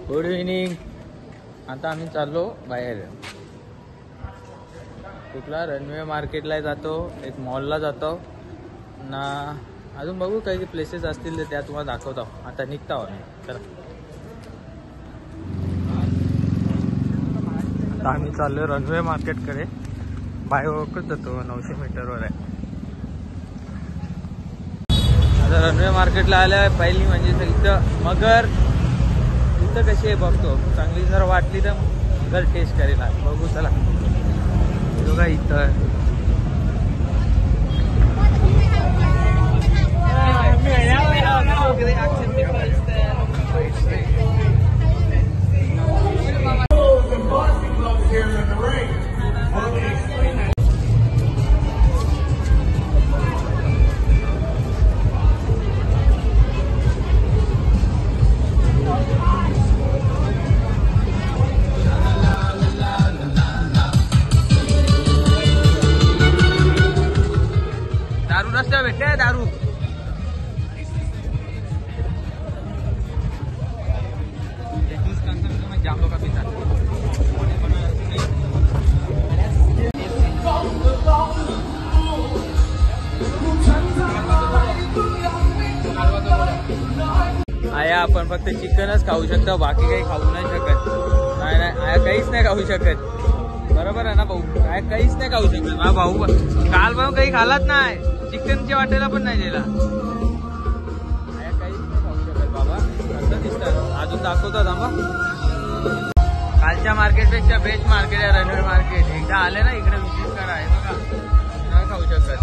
Good evening. आता आम्ही चाललो बाहेर. कुठला रनवे मार्केटला जातो, एक मॉलला जातो ना, अजून बघू काही प्लेसेस असतील तर त्या तुम्हाला दाखवतो. आता निघता आम्ही. चला आता आम्ही चाललो रनवे मार्केटकडे. बाय वॉकच जातो, 900 मीटरवर आहे. आता रनवे मार्केटला आलं पहिली म्हणजे इथं मगर. इथं कशी आहे बघतो, चांगली जर वाटली तर मगर टेस्ट करेल. बघू चला. बघा इथं दारू रस्त्यावर भेटले. दारू जाम लोक पितात. आया आपण फक्त चिकनच खाऊ शकतो, बाकी काही खाऊ नाही शकत. नाही आया काहीच नाही खाऊ शकत. बरोबर आहे ना भाऊ? काय काहीच नाही खाऊ शकत. हा भाऊ काल भाऊ काही खालाच नाही. चिकनच्या वाटेला पण नाही दिला. आया काहीच नाही खाऊ शकत बाबा. असं दिसतं. अजून दाखवतो थांबा. कालच्या मार्केटपेक्षा बेस्ट मार्केट आहे रनवे मार्केट. एकदा आले ना इकडे विजिट करा. हे बघा नाही खाऊ शकत.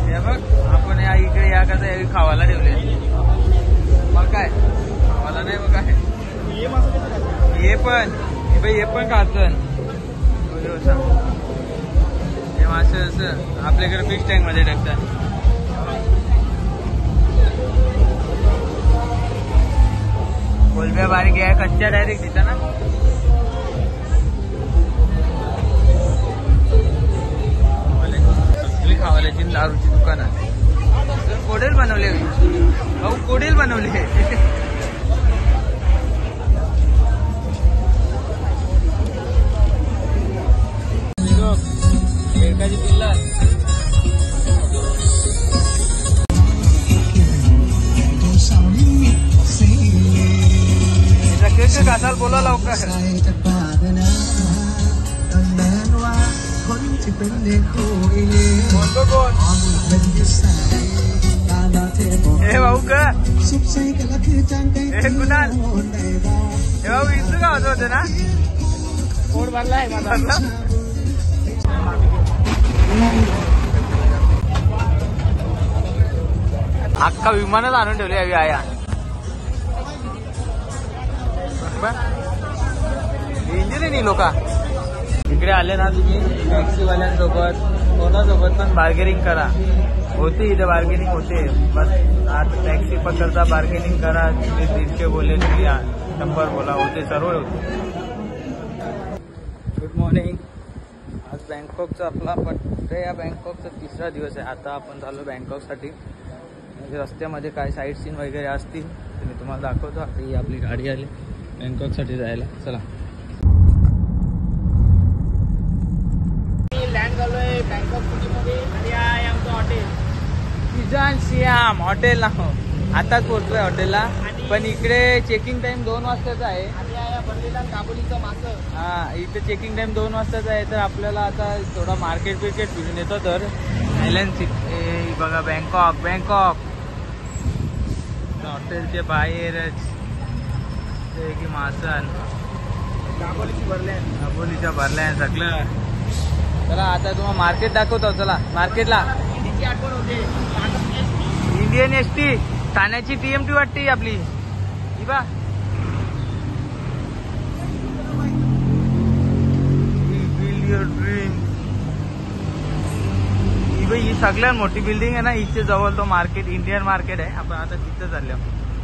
हे बघ आपण या इकडे या कसं खावायला ठेवले. मग काय खावायला नाही. बघ काय हे पण खासन हे मासे असं आपल्याकडे फिश टँक मध्ये टाकतात. कोलब्या बारीक आहे, कच्च्या डायरेक्ट देता ना. सगळी खावाल्याची दारूची दुकान आहे. कोडेल बनवले भाऊ, कोडेल बनवले. बेडकाची पिल्ला कासाल बोला लवकर. हे भाऊ का हे कुणाल हे भाऊ इथं का होते ना. पोट भरला आहे माझा. अख्खा विमानच आणून ठेवली हवी आया. डेंजर आहे नी लोका. इकडे आले ना तुम्ही टॅक्सीवाल्यांसोबत कोणासोबत पण बार्गेनिंग करा. होते इथे बार्गेनिंग होते. बस आता टॅक्सी पकडता बार्गेनिंग करा. 150 बोले 100 बोला होते, सर्व होते. Good morning. आज बँकॉकचा आपला पण या बँकॉकचा 3रा दिवस आहे. आता आपण झालो बँकॉकसाठी. रस्त्यामध्ये काय साईट सीन वगैरे असतील तर मी तुम्हाला दाखवतो. आता ही आपली गाडी आली बँकॉकसाठी जायला. चला लँड झालोय बँकॉक सिटीमध्ये. आणि आहे आमचं हॉटेल पिझ्झा सियाम हॉटेल ना. आताच पोहोचलोय हॉटेलला. पण इकडे चेकिंग टाइम 2 वाजताचा आहे. काबुलीचं मासं. हा इथे चेकिंग टाइम 2 वाजताचा आहे. तर आपल्याला आता थोडा मार्केट फिरून येतो. तर आयलँड सिटी बघा बँकॉक हॉटेलचे बाहेरच की मासन दाबोलीच्या भरल्या सगळं. चला आता तुम्हाला मार्केट दाखवतो. चला मार्केटला. इंडियन एसटी ठाण्याची TMT वाटते आपली. ही बा बिल्ड युअर ड्रीम. ही सगळ्यात मोठी बिल्डिंग आहे ना. हिच्या जवळ तो मार्केट इंडियन मार्केट आहे. आपण आता तिथं चाललो.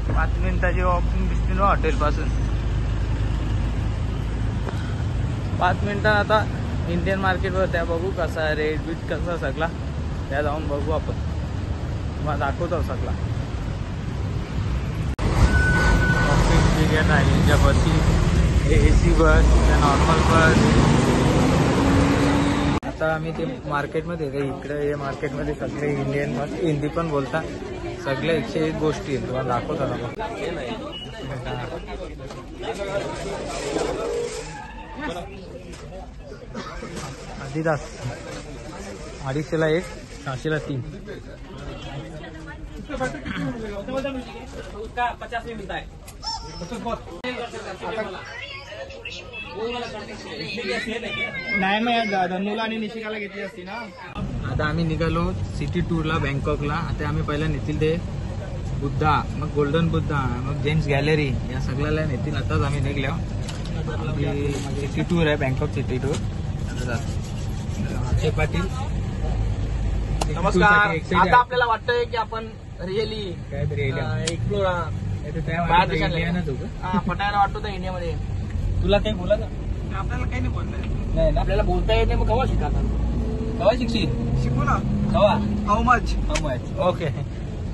5 मिनिटाची वॉकिंग डिस्टन्स हॉटेल पासून. 5 मिनिटात आता इंडियन मार्केटवर त्या बघू कसा रेट बीट कसा सगळा. त्या जाऊन बघू आपण. तुम्हाला दाखवतो सगळा. वेरियंट आहे यांच्या बसची, AC बस, नॉर्मल बस. आता आम्ही ते मार्केटमध्ये इकडे हे मार्केटमध्ये सगळे इंडियन बस, हिंदी पण बोलता, सगळ्या 101 गोष्टी आहेत. तुम्हाला दाखवतो ना मग. आदिदास 250ला 1, 600ला 3. नाही मग धनुला आणि निशिकाला घेतली असती ना. आता आम्ही निघालो सिटी टूरला बँकॉकला. आता आम्ही पहिला नेतील ते बुद्धा, मग गोल्डन बुद्धा, मग जेम्स गॅलरी, या सगळ्याला नेतील. आताच आम्ही निघलो. आपली सिटी टूर आहे, Bangkok city tour. Akshay Patil नमस्कार. आता आपल्याला वाटतंय की आपण रिअली एक्सप्लोर पटायला वाटतो तर इंडियामध्ये. तुला काही बोला ना. आपल्याला काही नाही बोलताय. नाही ना, आपल्याला बोलता येत नाही. मग केव्हा शिकायला? केव्हा शिकशील? शिकू ना. केव्हा? How much. ओके,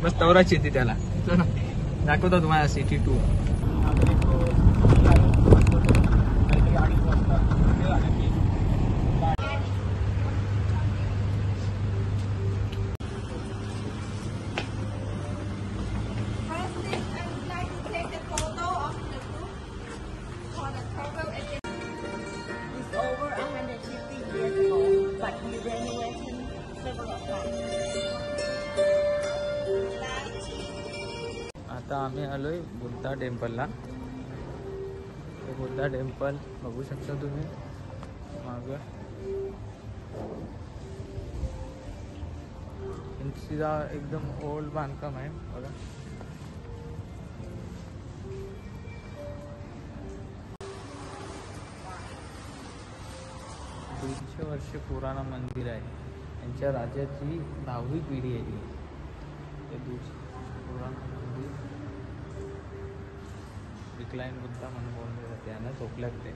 बस तवराच येते त्याला. दाखवतो तुम्हाला सिटी टूर. आता आम्ही आलोय बुद्धा टेम्पलला. बुद्धा टेम्पल बघू शकता तुम्ही मागं. सीधा एकदम ओल्ड बांधकाम आहे बघा. दीडशे वर्ष पुराण मंदिर आहे. यांच्या राजाची 10वी पिढी आहे ती. ते पुराण मंदिर रिक्लाइन बुद्धा म्हणून बोलले जाते. यांना झोपल्यात ते.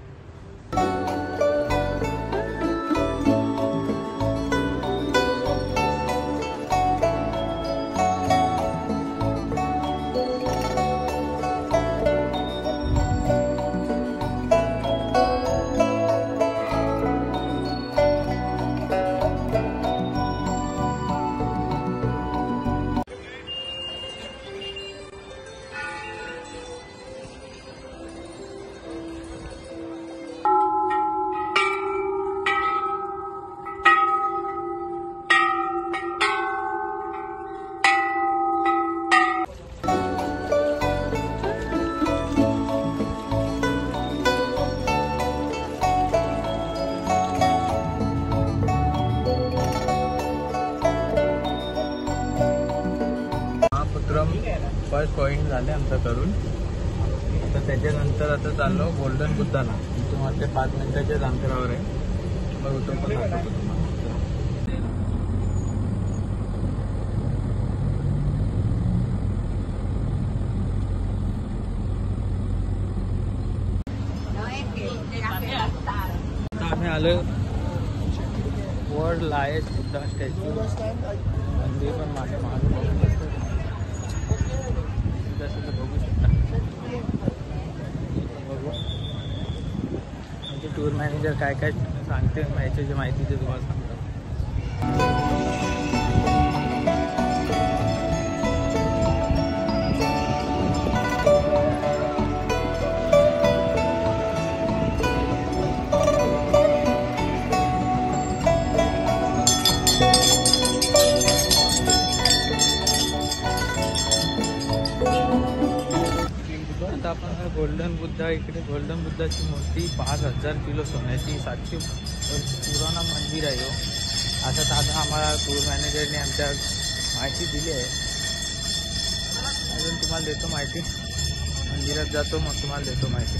फर्स्ट पॉईंट झाले आमचा करून. आता त्याच्यानंतर आता चाललो गोल्डन बुद्धाला. तुम्हाला ते 5 मिनिटाच्याच अंतरावर आहे. बघू तो पण दाखवतो तुम्हाला. आता आम्ही आलो वर्ल्ड लायस्ट बुद्धा स्टॅच्यू. मंदिर पण माझ्या मागे बघू शकता. बघू म्हणजे टूर मॅनेजर काय काय सांगते याची माहिती ते तुम्हाला सांगतो. आता आपण गोल्डन बुद्धा, इकडे गोल्डन बुद्धाची मूर्ती 5000 किलो सोन्याची, 700 पुराणा मंदिर आहे हो. आता साधा आम्हाला टूर मॅनेजरने आमच्या माहिती दिली आहे. अजून तुम्हाला देतो माहिती. मंदिरात जातो मग तुम्हाला देतो माहिती.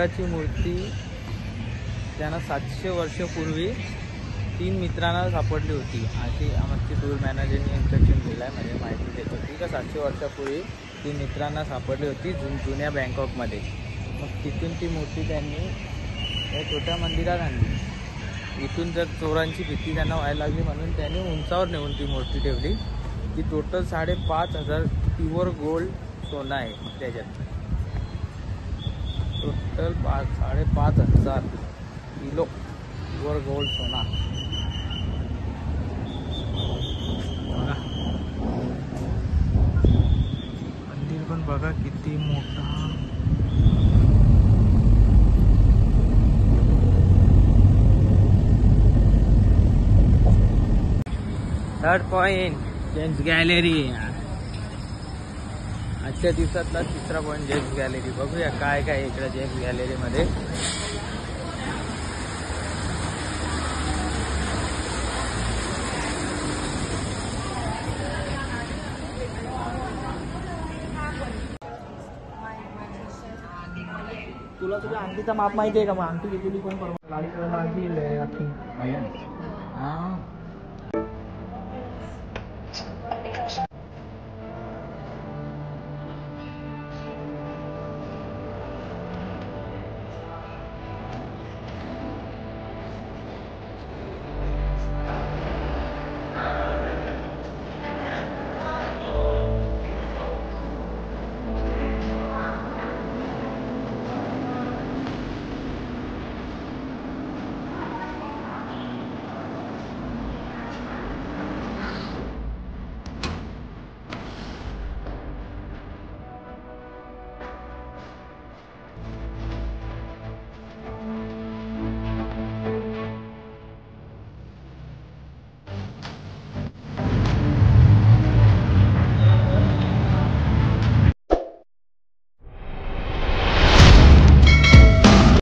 बगाची मूर्ती त्यांना 700 वर्षापूर्वी 3 मित्रांना सापडली होती, अशी आमची टूर मॅनेजरने इन्स्ट्रक्शन दिलं आहे, म्हणजे माहिती देत होती का 700 वर्षापूर्वी 3 मित्रांना सापडली होती जुन्या बँकॉकमध्ये. मग तिथून ती मूर्ती त्यांनी या छोट्या मंदिरात आणली. इथून जर चोरांची भीती त्यांना व्हायला लागली म्हणून त्यांनी उंचावर नेऊन ती मूर्ती ठेवली. ती टोटल 5,500 प्युअर गोल्ड सोनं आहे त्याच्यात. टोटल 5,500 किलो प्युअर गोल्ड सोना. बघा मंदिर पण बघा किती मोठा. Third point James gallery. आजच्या दिवसातला तिसरा पॉइंट जेम्स गॅलरी. बघूया काय काय इकडे जेम्स गॅलरीमध्ये. तुला तुझ्या अंगठीचा माप माहिती आहे का? मग अंगठी घेतलेली कोण परवा गाडी आणखी